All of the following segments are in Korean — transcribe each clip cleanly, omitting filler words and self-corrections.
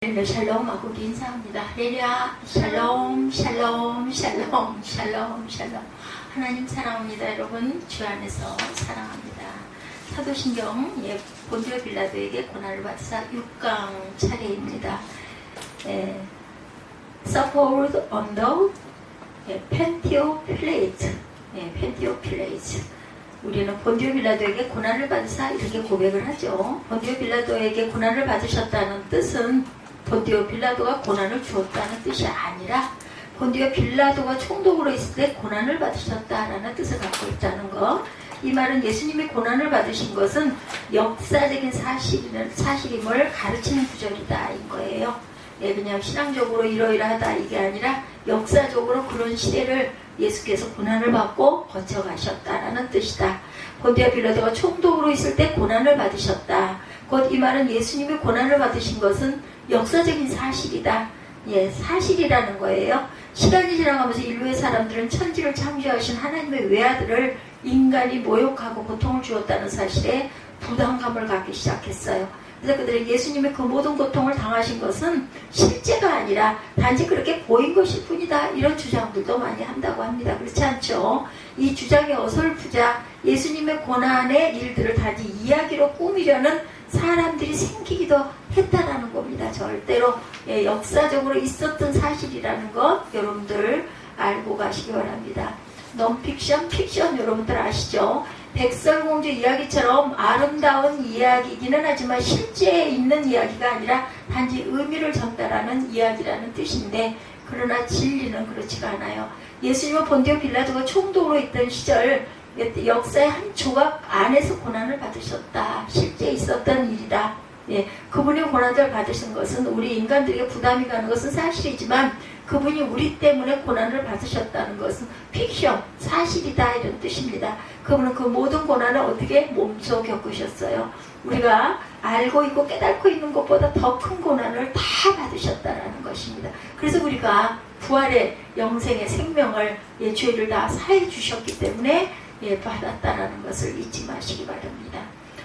네, 샬롬하고 인사합니다. 할렐루야, 샬롬, 샬롬, 샬롬, 샬롬, 샬롬. 하나님 사랑합니다. 여러분, 주 안에서 사랑합니다. 사도신경, 본디오 빌라도에게 고난을 받으사 6강 차례입니다. Suffered under Pontio Pilate. Pontio Pilate. 우리는 본디오 빌라도에게 고난을 받으사 이렇게 고백을 하죠. 본디오 빌라도에게 고난을 받으셨다는 뜻은 본디오 빌라도가 고난을 주었다는 뜻이 아니라 본디오 빌라도가 총독으로 있을 때 고난을 받으셨다라는 뜻을 갖고 있다는 것. 이 말은 예수님이 고난을 받으신 것은 역사적인 사실임을 가르치는 구절이다 인 거예요. 그냥 신앙적으로 이러이러하다 이게 아니라 역사적으로 그런 시대를 예수께서 고난을 받고 거쳐가셨다라는 뜻이다. 본디오 빌라도가 총독으로 있을 때 고난을 받으셨다. 곧 이 말은 예수님이 고난을 받으신 것은 역사적인 사실이다. 사실이라는 거예요. 시간이 지나가면서 인류의 사람들은 천지를 창조하신 하나님의 외아들을 인간이 모욕하고 고통을 주었다는 사실에 부담감을 갖기 시작했어요. 그래서 그들은 예수님의 그 모든 고통을 당하신 것은 실제가 아니라 단지 그렇게 보인 것일 뿐이다. 이런 주장들도 많이 한다고 합니다. 그렇지 않죠? 이 주장에 어설프자 예수님의 고난의 일들을 단지 이야기로 꾸미려는 사람들이 생기기도 했다라는 겁니다. 절대로 역사적으로 있었던 사실이라는 것 여러분들 알고 가시기 바랍니다. 논픽션, 픽션 여러분들 아시죠? 백설공주 이야기처럼 아름다운 이야기이기는 하지만 실제에 있는 이야기가 아니라 단지 의미를 전달하는 이야기라는 뜻인데 그러나 진리는 그렇지가 않아요. 예수님은 본디오 빌라도가 총독으로 있던 시절 역사의 한 조각 안에서 고난을 받으셨다. 실제 있었던 일이다. 그분이 고난을 받으신 것은 우리 인간들에게 부담이 가는 것은 사실이지만 그분이 우리 때문에 고난을 받으셨다는 것은 픽션, 사실이다 이런 뜻입니다. 그분은 그 모든 고난을 어떻게 몸소 겪으셨어요. 우리가 알고 있고 깨닫고 있는 것보다 더 큰 고난을 다 받으셨다라는 것입니다. 그래서 우리가 부활의 영생의 생명을 죄를 다 사해 주셨기 때문에 받았다라는 것을 잊지 마시기 바랍니다.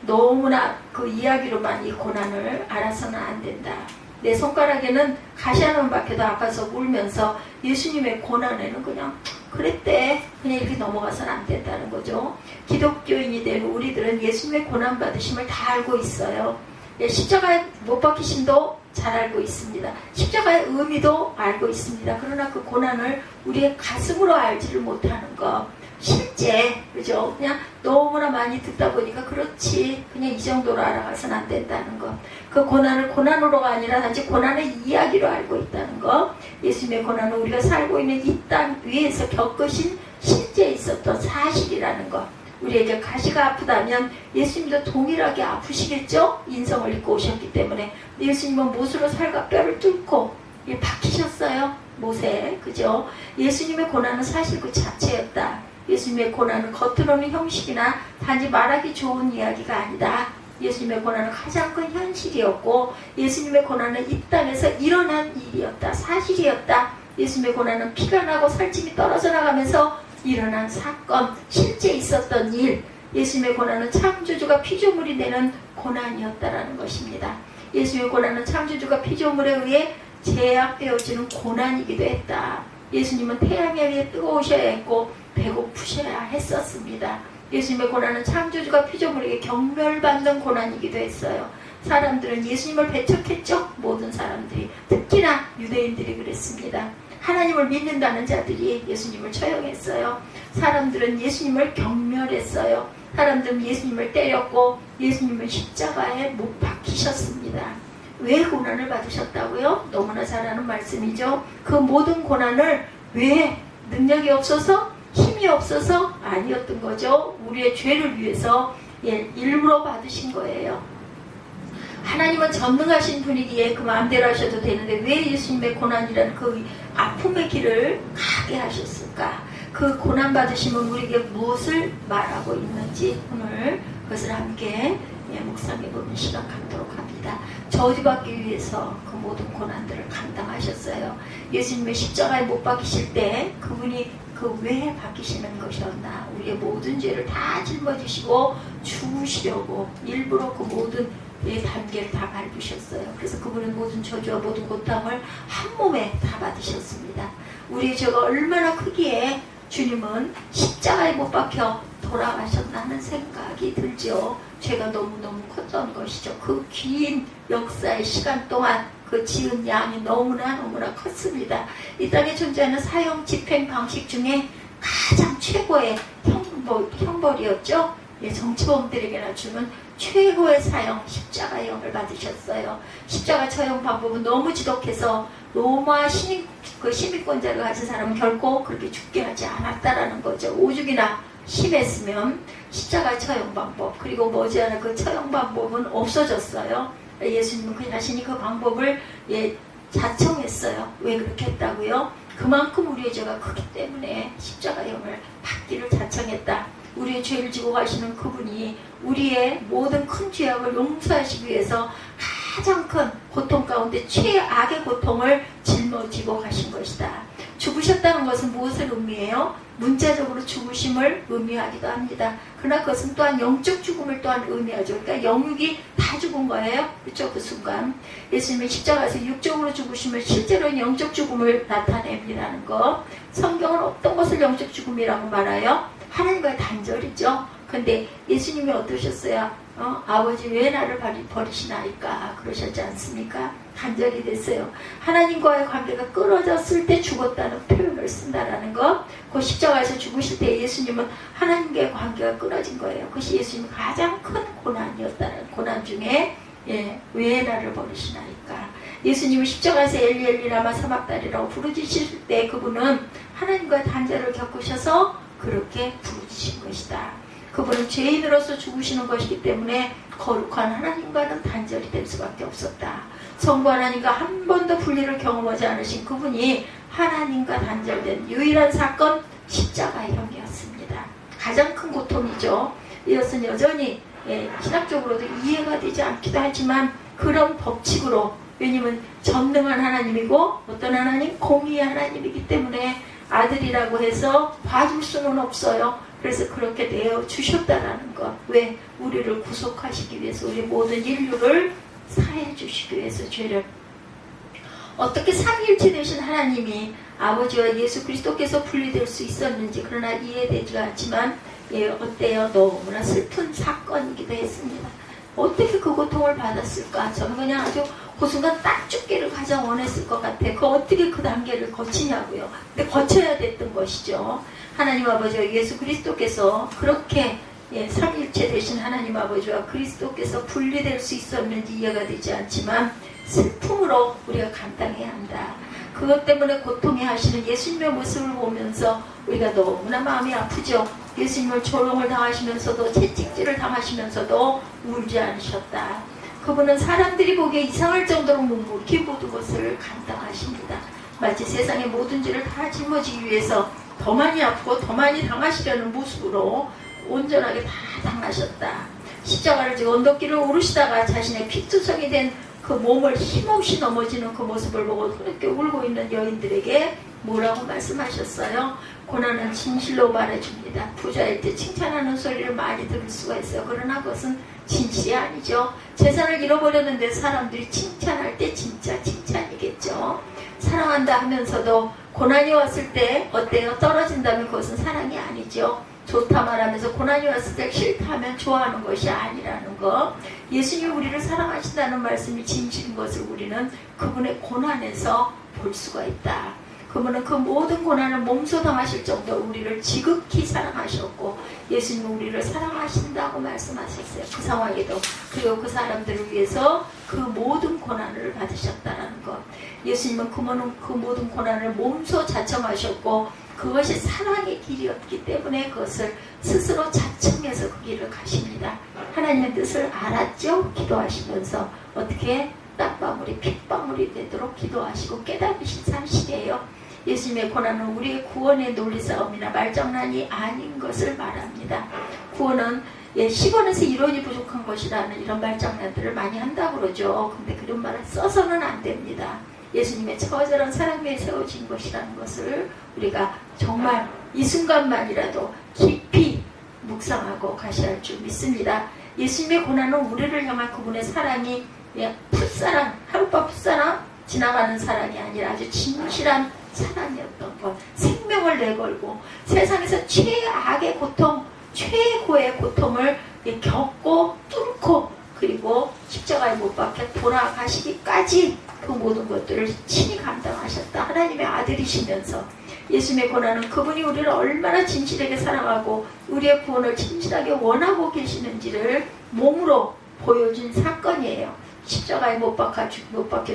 너무나 그 이야기로만 이 고난을 알아서는 안 된다. 내 손가락에는 가시 하나만 박혀도 아파서 울면서 예수님의 고난에는 그냥 그랬대 그냥 이렇게 넘어가서는 안 된다는 거죠. 기독교인이 된 우리들은 예수님의 고난 받으심을 다 알고 있어요. 십자가에 못 박히심도 잘 알고 있습니다. 십자가의 의미도 알고 있습니다. 그러나 그 고난을 우리의 가슴으로 알지를 못하는 것. 실제 그죠? 그냥 너무나 많이 듣다 보니까 그렇지 그냥 이 정도로 알아가서는 안 된다는 것. 그 고난을 고난으로가 아니라 단지 고난의 이야기로 알고 있다는 것. 예수님의 고난은 우리가 살고 있는 이 땅 위에서 겪으신 실제 있었던 사실이라는 것. 우리에게 가시가 아프다면 예수님도 동일하게 아프시겠죠? 인성을 입고 오셨기 때문에. 예수님은 못으로 살과 뼈를 뚫고 박히셨어요. 못에 그죠? 예수님의 고난은 사실 그 자체였다. 예수님의 고난은 겉으로는 형식이나 단지 말하기 좋은 이야기가 아니다. 예수님의 고난은 가장 큰 현실이었고 예수님의 고난은 이 땅에서 일어난 일이었다. 사실이었다. 예수님의 고난은 피가 나고 살찜이 떨어져 나가면서 일어난 사건, 실제 있었던 일. 예수님의 고난은 창조주가 피조물이 되는 고난이었다라는 것입니다. 예수님의 고난은 창조주가 피조물에 의해 제약되어지는 고난이기도 했다. 예수님은 태양에 의해 뜨거우셔야 했고 배고프셔야 했었습니다. 예수님의 고난은 창조주가 피조물에게 경멸받는 고난이기도 했어요. 사람들은 예수님을 배척했죠. 모든 사람들이. 특히나 유대인들이 그랬습니다. 하나님을 믿는다는 자들이 예수님을 처형했어요. 사람들은 예수님을 경멸했어요. 사람들은 예수님을 때렸고 예수님은 십자가에 못 박히셨습니다. 왜 고난을 받으셨다고요? 너무나 잘 아는 말씀이죠. 그 모든 고난을 왜? 능력이 없어서? 힘이 없어서? 아니었던 거죠. 우리의 죄를 위해서 일부러 받으신 거예요. 하나님은 전능하신 분이기에 그 마음대로 하셔도 되는데 왜 예수님의 고난이라는 그 아픔의 길을 가게 하셨을까? 그 고난 받으심은 우리에게 무엇을 말하고 있는지 오늘 그것을 함께 묵상해보는 시간 갖도록 합니다. 저주받기 위해서 그 모든 고난들을 감당하셨어요. 예수님의 십자가에 못 박히실 때 그분이 그 왜 박히시는 것이었나? 우리의 모든 죄를 다 짊어지시고 죽으시려고 일부러 그 모든 이 단계를 다 밟으셨어요. 그래서 그분의 모든 저주와 모든 고통을 한 몸에 다 받으셨습니다. 우리의 죄가 얼마나 크기에 주님은 십자가에 못 박혀 돌아가셨다는 생각이 들죠. 죄가 너무너무 컸던 것이죠. 그 긴 역사의 시간 동안 그 지은 양이 너무나 컸습니다. 이 땅에 존재하는 사형 집행 방식 중에 가장 최고의 형벌이었죠. 예, 정치범들에게나 주는 최고의 사형, 십자가형을 받으셨어요. 십자가 처형 방법은 너무 지독해서 로마 시민권자를 가진 사람은 결코 그렇게 죽게 하지 않았다라는 거죠. 오죽이나 심했으면 십자가 처형 방법, 그리고 머지않아 그 처형 방법은 없어졌어요. 예수님은 그 자신이 그 방법을 자청했어요. 왜 그렇게 했다고요? 그만큼 우리의 죄가 크기 때문에 십자가형을 받기를 자청했다. 우리의 죄를 지고 가시는 그분이 우리의 모든 큰 죄악을 용서하시기 위해서 가장 큰 고통 가운데 최악의 고통을 짊어지고 가신 것이다. 죽으셨다는 것은 무엇을 의미해요? 문자적으로 죽으심을 의미하기도 합니다. 그러나 그것은 또한 영적 죽음을 또한 의미하죠. 그러니까 영육이 다 죽은 거예요. 그렇죠? 그 순간 예수님은 십자가에서 육적으로 죽으심을 실제로는 영적 죽음을 나타냅니다는 거. 성경은 어떤 것을 영적 죽음이라고 말해요? 하나님과의 단절이죠. 근데 예수님이 어떠셨어요? 아버지 왜 나를 버리시나이까 그러셨지 않습니까? 단절이 됐어요. 하나님과의 관계가 끊어졌을 때 죽었다는 표현을 쓴다라는 거. 그 십자가에서 죽으실 때 예수님은 하나님과의 관계가 끊어진 거예요. 그것이 예수님 가장 큰 고난이었다는 고난 중에 왜 나를 버리시나이까. 예수님은 십자가에서 엘리 엘리 라마 사박다리라고 부르짖으실 때 그분은 하나님과의 단절을 겪으셔서 그렇게 부르짖으신 것이다. 그분은 죄인으로서 죽으시는 것이기 때문에 거룩한 하나님과는 단절이 될 수밖에 없었다. 성부 하나님과 한 번도 분리를 경험하지 않으신 그분이 하나님과 단절된 유일한 사건 십자가의 형이었습니다. 가장 큰 고통이죠. 이것은 여전히 신학적으로도 이해가 되지 않기도 하지만 그런 법칙으로, 왜냐하면 전능한 하나님이고 어떤 하나님? 공의의 하나님이기 때문에 아들이라고 해서 봐줄 수는 없어요. 그래서 그렇게 내어주셨다라는 것. 왜? 우리를 구속하시기 위해서, 우리 모든 인류를 사해 주시기 위해서 죄를. 어떻게 삼위일체 되신 하나님이 아버지와 예수 그리스도께서 분리될 수 있었는지 그러나 이해되지가 않지만 어때요? 너무나 슬픈 사건이기도 했습니다. 어떻게 그 고통을 받았을까? 저는 그냥 아주 그 순간 딱 죽기를 가장 원했을 것 같아요. 그 어떻게 그 단계를 거치냐고요. 근데 거쳐야 됐던 것이죠. 하나님 아버지와 예수 그리스도께서 그렇게 삼위일체 되신 하나님 아버지와 그리스도께서 분리될 수 있었는지 이해가 되지 않지만 슬픔으로 우리가 감당해야 한다. 그것 때문에 고통해 하시는 예수님의 모습을 보면서 우리가 너무나 마음이 아프죠. 예수님을 조롱을 당하시면서도 채찍질을 당하시면서도 울지 않으셨다. 그분은 사람들이 보기에 이상할 정도로 묵묵히 모든 것을 감당하십니다. 마치 세상의 모든 죄를 다 짊어지기 위해서 더 많이 아프고 더 많이 당하시려는 모습으로 온전하게 다 당하셨다. 십자가를 지고 언덕길을 오르시다가 자신의 피투성이 된 그 몸을 힘없이 넘어지는 그 모습을 보고 그렇게 울고 있는 여인들에게 뭐라고 말씀하셨어요? 고난은 진실로 말해줍니다. 부자일 때 칭찬하는 소리를 많이 들을 수가 있어요. 그러나 그것은 진실이 아니죠. 재산을 잃어버렸는데 사람들이 칭찬할 때 진짜 칭찬이겠죠. 사랑한다 하면서도 고난이 왔을 때 어때요? 떨어진다면 그것은 사랑이 아니죠. 좋다 말하면서 고난이 왔을 때 싫다 하면 좋아하는 것이 아니라는 거. 예수님이 우리를 사랑하신다는 말씀이 진실인 것을 우리는 그분의 고난에서 볼 수가 있다. 그분은 그 모든 고난을 몸소 당하실 정도로 우리를 지극히 사랑하셨고 예수님은 우리를 사랑하신다고 말씀하셨어요. 그 상황에도. 그리고 그 사람들을 위해서 그 모든 고난을 받으셨다는 것. 예수님은 그 모든 고난을 몸소 자청하셨고 그것이 사랑의 길이었기 때문에 그것을 스스로 자청해서 그 길을 가십니다. 하나님의 뜻을 알았죠? 기도하시면서 어떻게 땀방울이 핏방울이 되도록 기도하시고 깨달으신 사실이에요. 예수님의 고난은 우리의 구원의 논리싸움이나 말장난이 아닌 것을 말합니다. 구원은 10원에서 1원이 부족한 것이라는 이런 말장난들을 많이 한다고 그러죠. 근데 그런 말을 써서는 안 됩니다. 예수님의 처절한 사랑 위에 세워진 것이라는 것을 우리가 정말 이 순간만이라도 깊이 묵상하고 가셔야 할 줄 믿습니다. 예수님의 고난은 우리를 향한 그분의 사랑이 풋사랑, 하룻밤 풋사랑 지나가는 사랑이 아니라 아주 진실한 사랑이었던 것. 생명을 내걸고 세상에서 최악의 고통, 최고의 고통을 겪고 뚫고 그리고 십자가에 못 박혀 돌아가시기까지 그 모든 것들을 친히 감당하셨다. 하나님의 아들이시면서 예수님의 고난은 그분이 우리를 얼마나 진실하게 사랑하고 우리의 구원을 진실하게 원하고 계시는지를 몸으로 보여준 사건이에요. 십자가에 못 박혀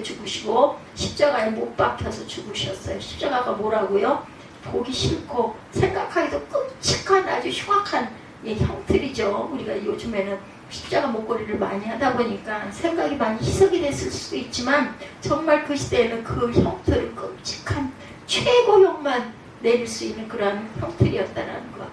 죽으시고 십자가에 못 박혀서 죽으셨어요. 십자가가 뭐라고요? 보기 싫고 생각하기도 끔찍한 아주 흉악한 형틀이죠. 우리가 요즘에는 십자가 목걸이를 많이 하다 보니까 생각이 많이 희석이 됐을 수도 있지만 정말 그 시대에는 그 형틀은 끔찍한 최고형만 내릴 수 있는 그런 형틀이었다는 것.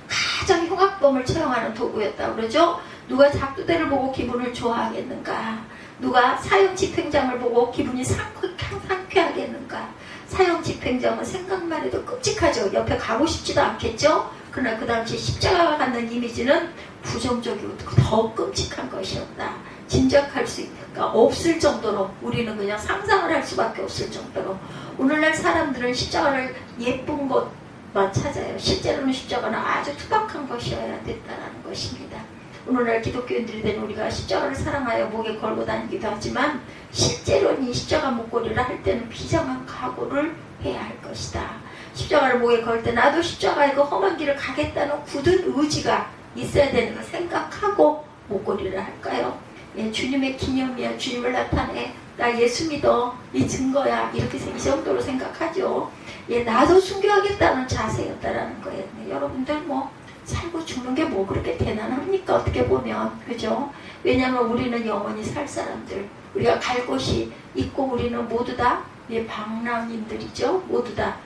가장 흉악범을 처형하는 도구였다고 그러죠. 누가 작두대를 보고 기분을 좋아하겠는가? 누가 사형 집행장을 보고 기분이 상쾌하겠는가? 사형 집행장은 생각만 해도 끔찍하죠. 옆에 가고 싶지도 않겠죠. 그러나 그 당시 십자가가 갖는 이미지는 부정적이고 더 끔찍한 것이었다. 짐작할 수가 없을 정도로 우리는 그냥 상상을 할 수밖에 없을 정도로 오늘날 사람들은 십자가를 예쁜 것만 찾아요. 실제로는 십자가는 아주 투박한 것이어야 됐다는 것입니다. 오늘날 기독교인들이 된 우리가 십자가를 사랑하여 목에 걸고 다니기도 하지만 실제로는 이 십자가 목걸이를 할 때는 비장한 각오를 해야 할 것이다. 십자가를 목에 걸 때 나도 십자가의 그 험한 길을 가겠다는 굳은 의지가 있어야 되는 걸 생각하고 목걸이를 할까요? 예, 주님의 기념이야. 주님을 나타내. 나 예수 믿어. 이 증거야. 이렇게 이 정도로 생각하죠. 예, 나도 순교하겠다는 자세였다라는 거예요. 여러분들 뭐 살고 죽는 게 뭐 그렇게 대단합니까? 어떻게 보면. 그죠? 왜냐하면 우리는 영원히 살 사람들. 우리가 갈 곳이 있고 우리는 모두 다 방랑인들이죠. 모두 다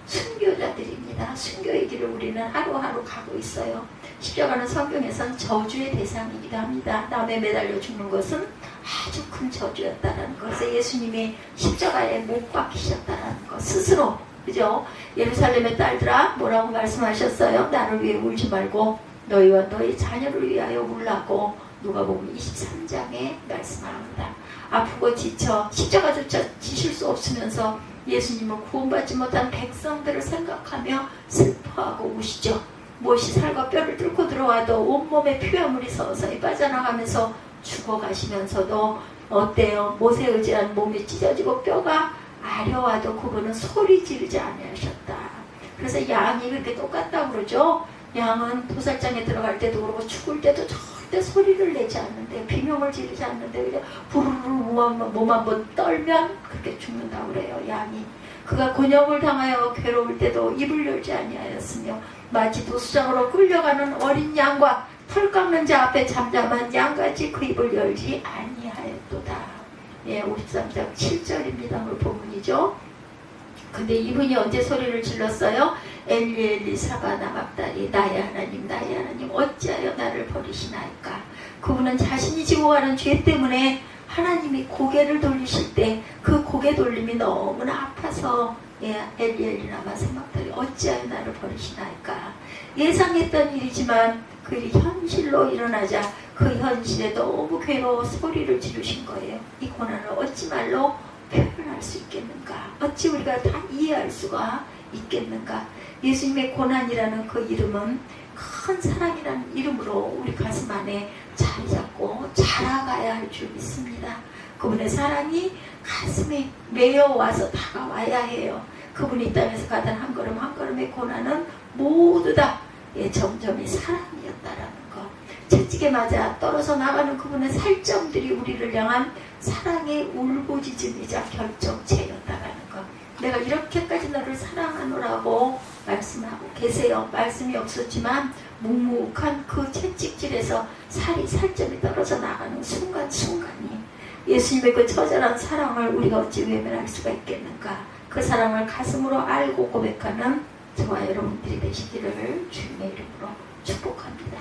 순교자들입니다. 순교의 길을 우리는 하루하루 가고 있어요. 십자가는 성경에선 저주의 대상이기도 합니다. 남에 매달려 죽는 것은 아주 큰 저주였다는 것을 예수님이 십자가에 못 박히셨다는 것 스스로. 그죠? 예루살렘의 딸들아 뭐라고 말씀하셨어요? 나를 위해 울지 말고 너희와 너희 자녀를 위하여 울라고 누가복음 23장에 말씀합니다. 아프고 지쳐 십자가조차 지실 수 없으면서 예수님은 구원받지 못한 백성들을 생각하며 슬퍼하고 우시죠. 무엇이 살과 뼈를 뚫고 들어와도 온몸에 피화물이 서서히 빠져나가면서 죽어가시면서도 어때요? 못에 의지한 몸이 찢어지고 뼈가 아려와도 그분은 소리 지르지 아니하셨다. 그래서 양이 그렇게 똑같다고 그러죠. 양은 도살장에 들어갈 때도 그러고 죽을 때도 절대 소리를 내지 않는데 비명을 지르지 않는데 그냥 부르르 몸 한번 떨면 그렇게 죽는다고 그래요. 양이. 그가 곤욕을 당하여 괴로울 때도 입을 열지 아니하였으며 마치 도수장으로 끌려가는 어린 양과 털 깎는 자 앞에 잠잠한 양같이 그 입을 열지 아니하였도다. 예, 53장 7절입니다. 오늘 본문이죠. 근데 이분이 언제 소리를 질렀어요? 엘리 엘리 사바나 막다리 나의 하나님 나의 하나님 어찌하여 나를 버리시나이까. 그분은 자신이 지고 가는 죄 때문에 하나님이 고개를 돌리실 때 그 고개 돌림이 너무나 아파서 엘리 엘리 나마 사막다리 어찌하여 나를 버리시나이까. 예상했던 일이지만 그 일이 현실로 일어나자 그 현실에 너무 괴로워 소리를 지르신 거예요. 이 고난을 어찌 말로 표현할 수 있겠는가? 어찌 우리가 다 이해할 수가 있겠는가? 예수님의 고난이라는 그 이름은 큰 사랑이라는 이름으로 우리 가슴 안에 자리 잡고 자라가야 할 줄 믿습니다. 그분의 사랑이 가슴에 메어와서 다가와야 해요. 그분이 이 땅에서 가던 한 걸음 한 걸음의 고난은 모두 다 점점이 사랑이었다라는 것. 채찍에 맞아 떨어져 나가는 그분의 살점들이 우리를 향한 사랑의 울부짖음이자 결정체였다라는 것. 내가 이렇게까지 너를 사랑하노라고 말씀하고 계세요. 말씀이 없었지만 묵묵한 그 채찍질에서 살점이 떨어져 나가는 순간순간이 예수님의 그 처절한 사랑을 우리가 어찌 외면할 수가 있겠는가. 그 사랑을 가슴으로 알고 고백하는 저와 여러분들이 되시기를 주님의 이름으로 축복합니다.